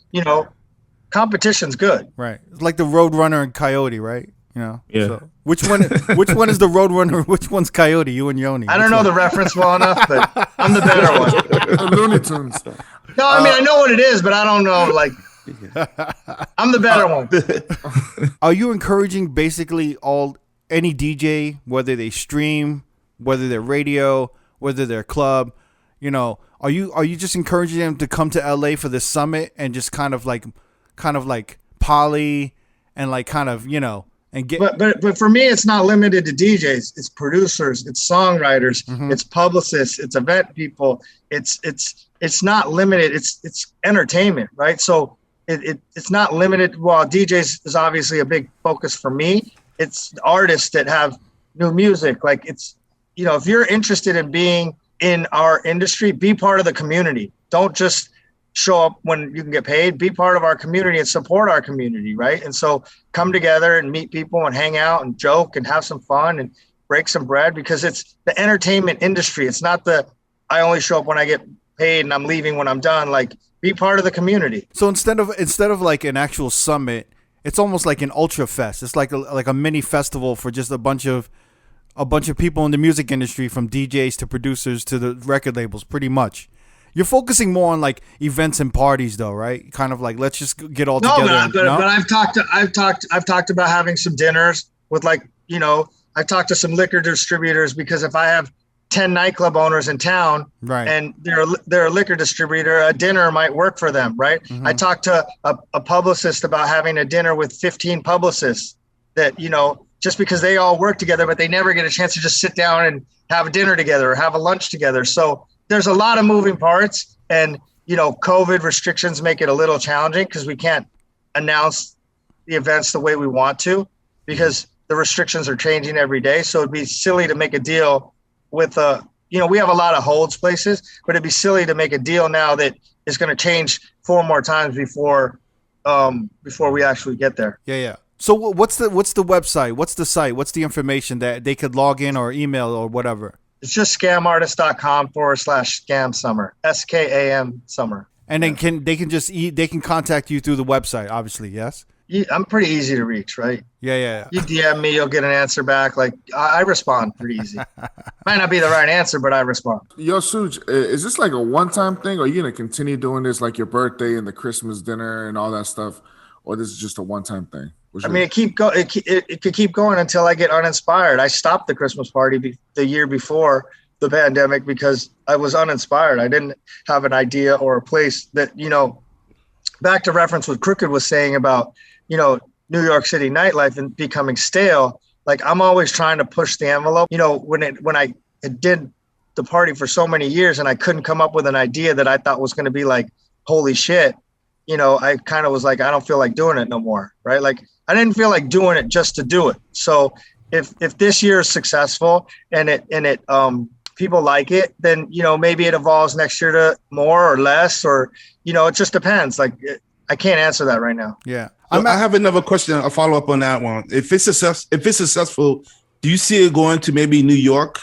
Competition's good. Right. It's like the Roadrunner and Coyote, right? Yeah. So which one is the Roadrunner? Which one's Coyote? You and Yoni. I don't know the reference well enough, but I'm the better one. Looney Tunes. No, I mean I know what it is, but I don't know. Like, I'm the better one. Are you encouraging basically any DJ, whether they stream, whether they're radio, whether they're club, are you just encouraging them to come to LA for this summit and just kind of like poly and like kind of and get. But for me, it's not limited to DJs. It's producers, it's songwriters, it's publicists, it's event people. It's not limited. It's entertainment, right? So it's not limited. Well, DJs is obviously a big focus for me. It's artists that have new music. Like it's, if you're interested in being in our industry, be part of the community. Don't just show up when you can get paid. Be part of our community and support our community, right? And so come together and meet people and hang out and joke and have some fun and break some bread, because it's the entertainment industry. It's not I only show up when I get paid and I'm leaving when I'm done. Like, be part of the community. So instead of like an actual summit, it's almost like an ultra fest. It's like a mini festival for just a bunch of people in the music industry, from DJs to producers to the record labels, pretty much. You're focusing more on like events and parties, though, right? Kind of like, let's just get all together. But I've talked about having some dinners with I've talked to some liquor distributors, because if I have 10 nightclub owners in town, right, and they're a liquor distributor, a dinner might work for them, right? I talked to a publicist about having a dinner with 15 publicists that, just because they all work together, but they never get a chance to just sit down and have a dinner together or have a lunch together. So there's a lot of moving parts, and, COVID restrictions make it a little challenging because we can't announce the events the way we want to, because the restrictions are changing every day. So it'd be silly to make a deal with we have a lot of holds places, but it'd be silly to make a deal now that is going to change 4 more times before we actually get there. Yeah. So what's the website? What's the site? What's the information that they could log in or email or whatever? It's just scamartist.com/Skam Summer, SKAM Summer. And then they can contact you through the website, obviously. Yes. I'm pretty easy to reach, right? Yeah. You DM me, you'll get an answer back. Like, I respond pretty easy. Might not be the right answer, but I respond. Yo, Suj, is this like a one-time thing, or are you going to continue doing this like your birthday and the Christmas dinner and all that stuff, or this is just a one-time thing? It could keep going until I get uninspired. I stopped the Christmas party the year before the pandemic because I was uninspired. I didn't have an idea or a place that, back to reference what Crooked was saying about, New York City nightlife and becoming stale. Like, I'm always trying to push the envelope. When I did the party for so many years and I couldn't come up with an idea that I thought was going to be like, holy shit, I kind of was like, I don't feel like doing it no more. Right. Like, I didn't feel like doing it just to do it. So if this year is successful and it people like it, then, maybe it evolves next year to more or less, or, it just depends. Like, I can't answer that right now. Yeah. I have another question. I'll follow up on that one. If it's successful, do you see it going to maybe New York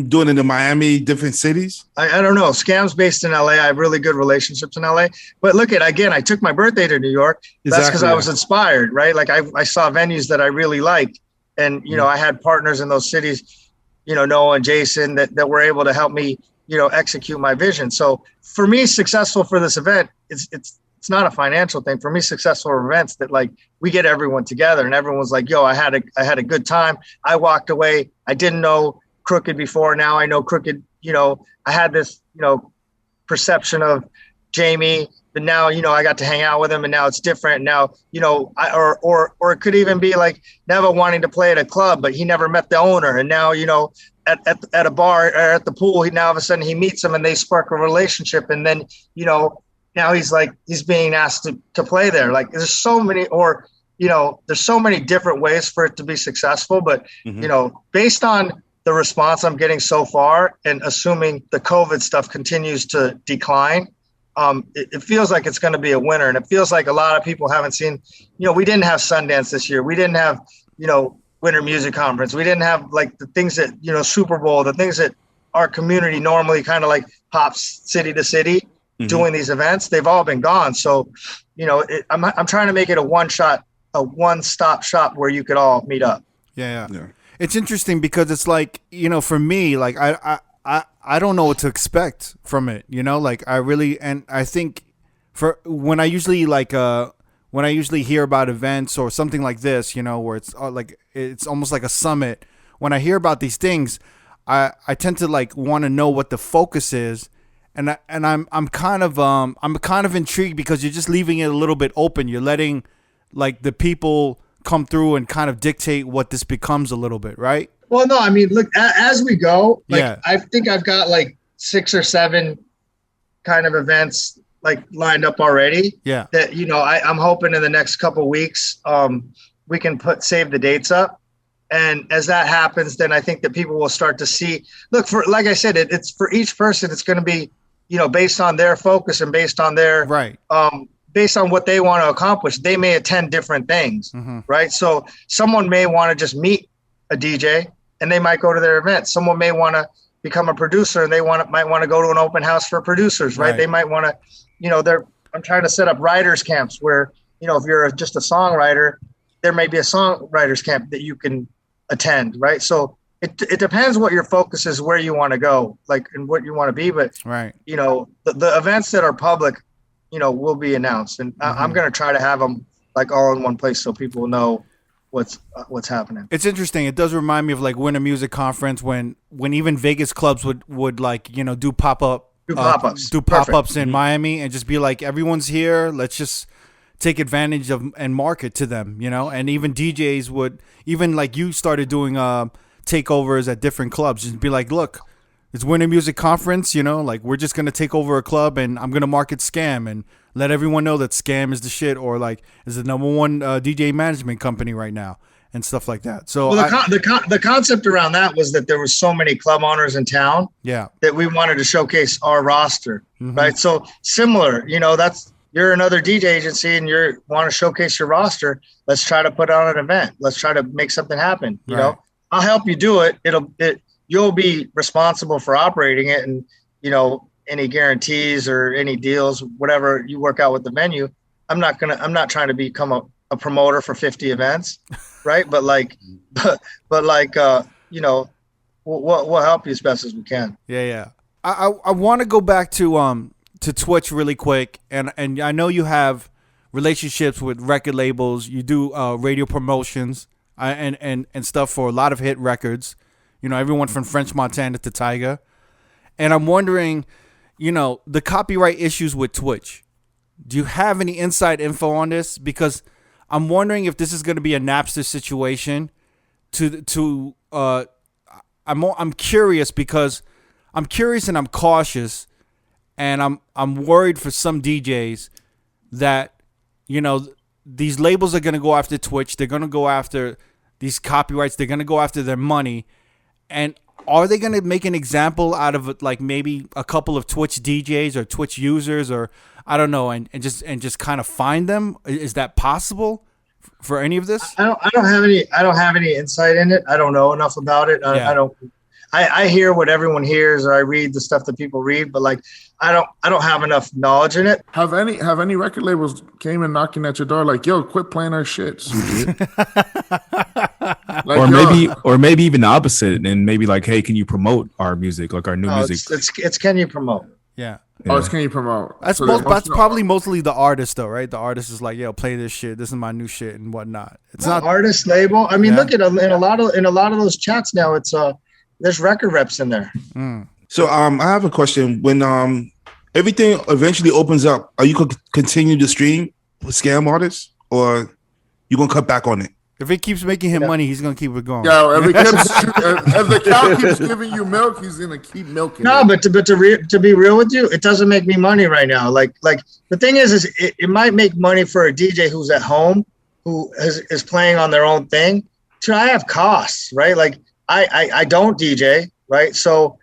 doing it in Miami, different cities? I don't know. Scam's based in LA. I have really good relationships in LA. But look again, I took my birthday to New York. That's because I was inspired, right? Like I saw venues that I really liked. And, I had partners in those cities, Noah and Jason that were able to help me, execute my vision. So for me, successful for this event, it's not a financial thing. For me, successful events that like we get everyone together and everyone's like, yo, I had a good time. I walked away. I didn't know Crooked before. Now I know Crooked. I had this, perception of Jamie, but now, I got to hang out with him and now it's different. Now, or it could even be like Neva wanting to play at a club, but he never met the owner. And now, at a bar or at the pool, now all of a sudden he meets him and they spark a relationship. And then, now he's being asked to play there. Like there's so many, there's so many different ways for it to be successful, but, based on the response I'm getting so far and assuming the COVID stuff continues to decline, it feels like it's going to be a winner. And it feels like a lot of people haven't seen, we didn't have Sundance this year. We didn't have, Winter Music Conference. We didn't have like the things that, Super Bowl, the things that our community normally kind of like pops city to city doing these events. They've all been gone. So, I'm trying to make it a one-stop shop where you could all meet up. Yeah. It's interesting because it's like, for me, like I don't know what to expect from it, like I think when I usually hear about events or something like this, where it's like, it's almost like a summit. When I hear about these things, I tend to like want to know what the focus is. And I'm kind of intrigued because you're just leaving it a little bit open. You're letting like the people come through and kind of dictate what this becomes a little bit, right? Well, no, I mean, look, as we go, I think I've got like 6 or 7 kind of events like lined up already. Yeah. That, I'm hoping in the next couple of weeks, we can save the dates up. And as that happens, then I think that people will start to see, look, like I said, it's for each person, it's going to be, based on their focus and based on their, based on what they want to accomplish. They may attend different things, right? So someone may want to just meet a DJ and they might go to their event. Someone may want to become a producer and they might want to go to an open house for producers, right? They might want to, I'm trying to set up writers camps where, if you're just a songwriter, there may be a songwriters camp that you can attend, right? So it depends what your focus is, where you want to go, like, and what you want to be. But, the events that are public, will be announced. And I'm going to try to have them like all in one place so people know what's happening. It's interesting. It does remind me of like Winter Music Conference when even Vegas clubs would like, do pop-ups in Miami and just be like, everyone's here. Let's just take advantage of and market to them, and even DJs would, even like you started doing takeovers at different clubs, just be like, look, it's Winter Music Conference, like we're just going to take over a club and I'm going to market Skam and let everyone know that Skam is the shit or like is the #1 DJ management company right now and stuff like that. So the concept around that was that there was so many club owners in town that we wanted to showcase our roster, right? So similar, you're another DJ agency and you want to showcase your roster. Let's try to put on an event. Let's try to make something happen. You know, I'll help you do it. You'll be responsible for operating it and, any guarantees or any deals, whatever you work out with the venue. I'm not trying to become a promoter for 50 events. Right. But we'll help you as best as we can. Yeah. I want to go back to Twitch really quick. And I know you have relationships with record labels. You do radio promotions and stuff for a lot of hit records. Everyone from French Montana to Tyga. And I'm wondering, the copyright issues with Twitch. Do you have any inside info on this? Because I'm wondering if this is going to be a Napster situation. I'm curious because I'm curious and I'm cautious, and I'm worried for some DJs that these labels are going to go after Twitch. They're going to go after these copyrights. They're going to go after their money. And are they going to make an example out of like maybe a couple of Twitch DJs or Twitch users or I don't know, and just kind of find them? Is that possible for any of this? I don't have any insight in it. I don't know enough about it. I hear what everyone hears, or I read the stuff that people read, but like I don't have enough knowledge in it. Have any record labels came in knocking at your door like, yo, quit playing our shit, Sujit? Like, or maybe even the opposite, and maybe like, hey, can you promote our music, like our new music? It's can you promote? Yeah. Oh, it's can you promote? That's probably mostly the artist though, right? The artist is like, yo, play this shit. This is my new shit and whatnot. It's not artist label. I mean, look at in a lot of those chats now. It's there's record reps in there. So I have a question. When everything eventually opens up, are you going to continue to stream with Skam artists, or you gonna cut back on it? If it keeps making him money, he's gonna keep it going. Yo, if the cow keeps giving you milk, he's gonna keep milking. No, it. but to be real with you, it doesn't make me money right now. Like the thing is it might make money for a DJ who's at home, who is playing on their own thing. So I have costs, right? Like I don't DJ, right? So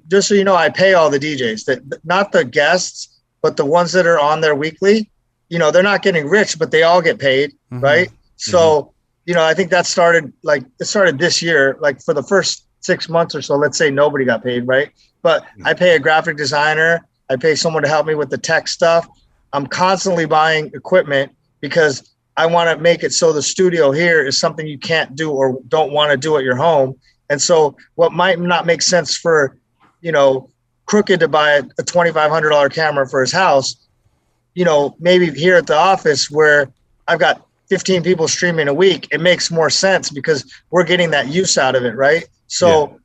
just so you know, I pay all the DJs, that not the guests, but the ones that are on there weekly. You know, they're not getting rich, but they all get paid, right? So. You know, I think that started this year, like for the first 6 months or so, let's say nobody got paid, right? But I pay a graphic designer. I pay someone to help me with the tech stuff. I'm constantly buying equipment because I want to make it so the studio here is something you can't do or don't want to do at your home. And so what might not make sense for, you know, Crooked to buy a $2,500 camera for his house, you know, maybe here at the office where I've got 15 people streaming a week, it makes more sense because we're getting that use out of it, right? So,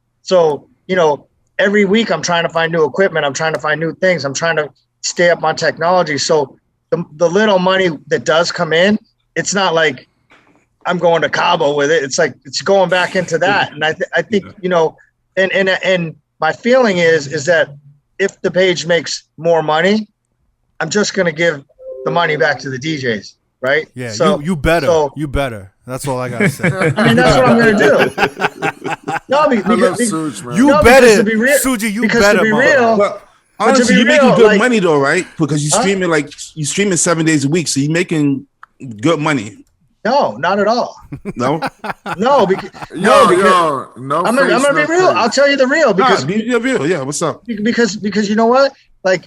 you know, every week I'm trying to find new equipment. I'm trying to find new things. I'm trying to stay up on technology. So the little money that does come in, it's not like I'm going to Cabo with it. It's like, it's going back into that. And I think, you know, and my feeling is that if the page makes more money, I'm just going to give the money back to the DJs. Right? Yeah, so, you better. That's all I gotta say. I mean, that's what I'm gonna do. No, because to be real, Suji, you better. To be real, well, honestly, you're making good money though, right? Because you're streaming 7 days a week, so you're making good money. No, not at all. No, because I'm gonna be real. I'll tell you the real because be real. Yeah, what's up? Because you know what, like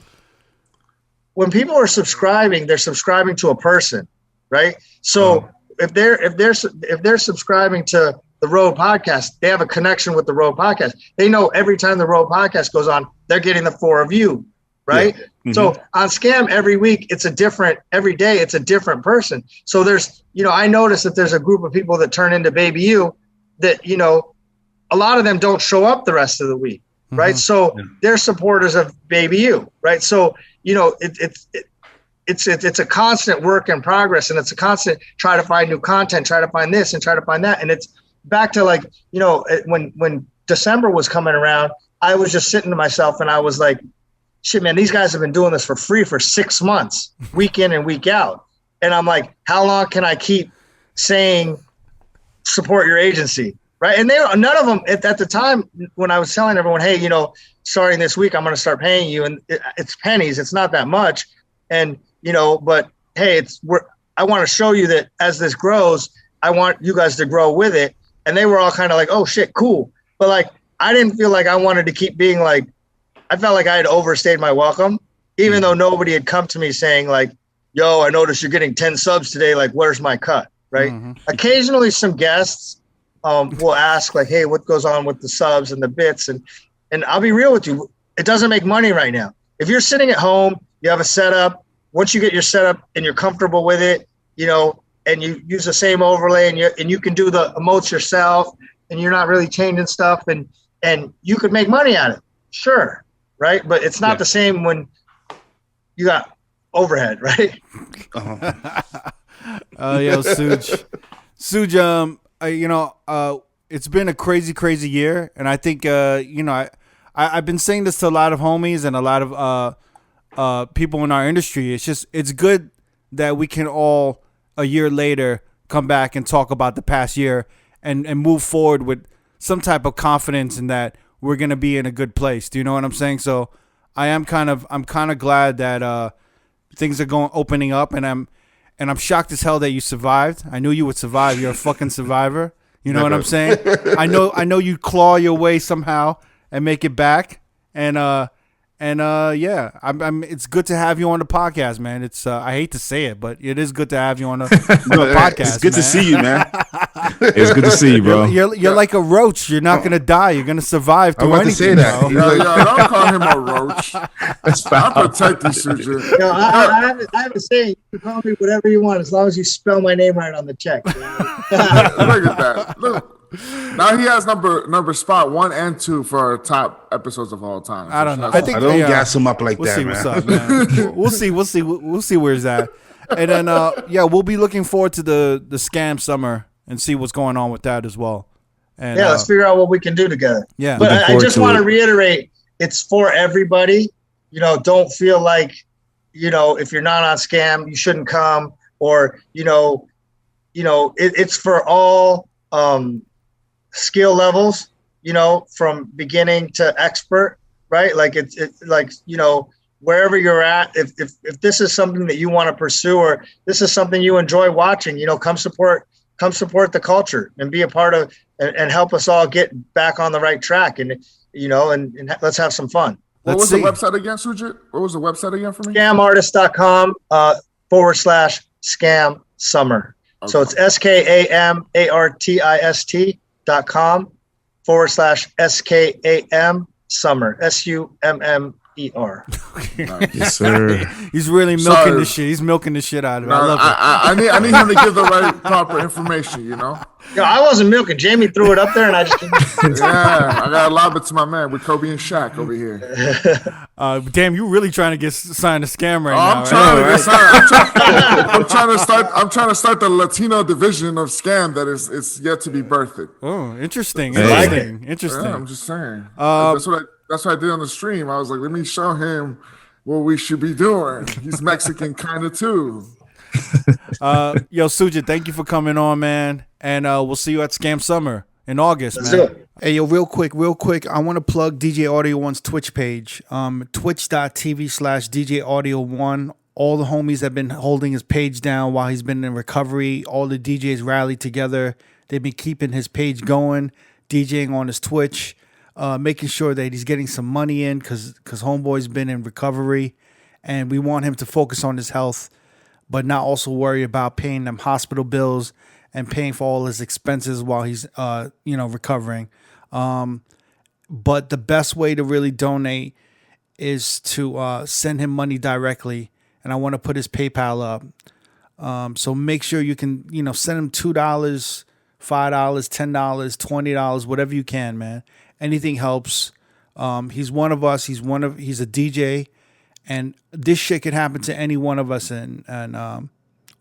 when people are subscribing, they're subscribing to a person. Right. So if they're subscribing to the R.O.A.D podcast, they have a connection with the R.O.A.D podcast. They know every time the R.O.A.D podcast goes on, they're getting the 4 of you. Right. Yeah. So on Skam every week, every day, it's a different person. So there's, you know, I noticed that there's a group of people that turn into Baby You that, you know, a lot of them don't show up the rest of the week. Right. So they're supporters of Baby You. Right. So, you know, it's a constant work in progress, and it's a constant try to find new content, try to find this and try to find that. And it's back to like, you know, when December was coming around, I was just sitting to myself and I was like, shit, man, these guys have been doing this for free for 6 months, week in and week out. And I'm like, how long can I keep saying support your agency? Right. And none of them at the time when I was telling everyone, hey, you know, starting this week, I'm going to start paying you. And it's pennies. It's not that much. And, you know, but hey, I want to show you that as this grows, I want you guys to grow with it. And they were all kind of like, oh shit, cool. But like, I didn't feel like I wanted to keep being like, I felt like I had overstayed my welcome, even though nobody had come to me saying like, yo, I noticed you're getting 10 subs today. Like, where's my cut? Right. Occasionally some guests will ask like, hey, what goes on with the subs and the bits? And I'll be real with you. It doesn't make money right now. If you're sitting at home, you have a setup. Once you get your setup and you're comfortable with it, you know, and you use the same overlay and you can do the emotes yourself and you're not really changing stuff and you could make money at it. Sure. Right. But it's not the same when you got overhead. Right. Yo, Suj, you know, it's been a crazy year. And I think, you know, I've been saying this to a lot of homies and a lot of people in our industry. It's good that we can all a year later come back and talk about the past year and move forward with some type of confidence in that we're going to be in a good place. Do you know what I'm saying? So I'm kind of glad that things are opening up, and I'm shocked as hell that you survived. I knew you would survive. You're a fucking survivor. You know what I'm saying? I know you claw your way somehow and make it back. And yeah, I'm. It's good to have you on the podcast, man. It's I hate to say it, but it is good to have you on the podcast. It's good to see you, man. It's good to see you, bro. You're like a roach. You're not gonna die. You're gonna survive through anything. To say that. Yo, don't call him a roach. I'll protect you, Sujit. No, I have to say, you can call me whatever you want as long as you spell my name right on the check. Look at that. Look. Now he has number spot 1 and 2 for our top episodes of all time. I don't know. I don't gas him up like we'll that, see man. What's up, man. We'll see where's that. And then yeah, we'll be looking forward to the Skam summer and see what's going on with that as well. And yeah, let's figure out what we can do together. Yeah. But I just want to reiterate, it's for everybody. You know, don't feel like, you know, if you're not on Skam, you shouldn't come, or it's for all skill levels, you know, from beginning to expert, right? Like it's like, you know, wherever you're at, if this is something that you want to pursue, or this is something you enjoy watching, you know, come support the culture and be a part of and help us all get back on the right track, and you know, and let's have some fun. What was the website again, Sujit? What was the website again for me? Skamartist.com /Skam Summer. Okay. So it's SKAMARTIST.com /SKAM Summer. SUMMER. Yes, sir. He's really milking the shit. He's milking the shit out of it. I love it. I need him to give the right proper information, you know? Yo, I wasn't milking. Jamie threw it up there and I just yeah, I gotta lob it to my man with Kobe and Shaq over here. Damn, you really trying to get signed to Skam right now. I'm trying to start the Latino division of Skam that is yet to be birthed. Oh, interesting. Yeah, Interesting. I'm just saying. That's what I did on the stream. I was like, let me show him what we should be doing. He's Mexican kind of too. Yo, Sujit, thank you for coming on, man. And we'll see you at Skam Summer in August, Let's man. do it. Hey, yo, real quick. I want to plug DJ Audio One's Twitch page, twitch.tv/DJ Audio One. All the homies have been holding his page down while he's been in recovery. All the DJs rallied together. They've been keeping his page going, DJing on his Twitch. Making sure that he's getting some money in because homeboy's been in recovery, and we want him to focus on his health, but not also worry about paying them hospital bills and paying for all his expenses while he's recovering. But the best way to really donate is to send him money directly, and I want to put his PayPal up. So make sure you can send him $2, $5, $10, $20, whatever you can, man. Anything helps. He's one of us. He's a DJ, and this shit could happen to any one of us. And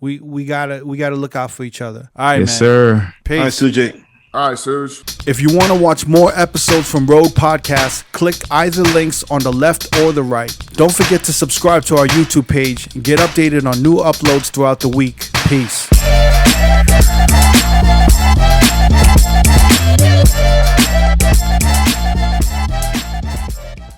we gotta look out for each other. All right, yes, man. Sir. Peace. All right, Sujit. All right, Suj. If you want to watch more episodes from R.O.A.D Podcast, click either links on the left or the right. Don't forget to subscribe to our YouTube page and get updated on new uploads throughout the week. Peace.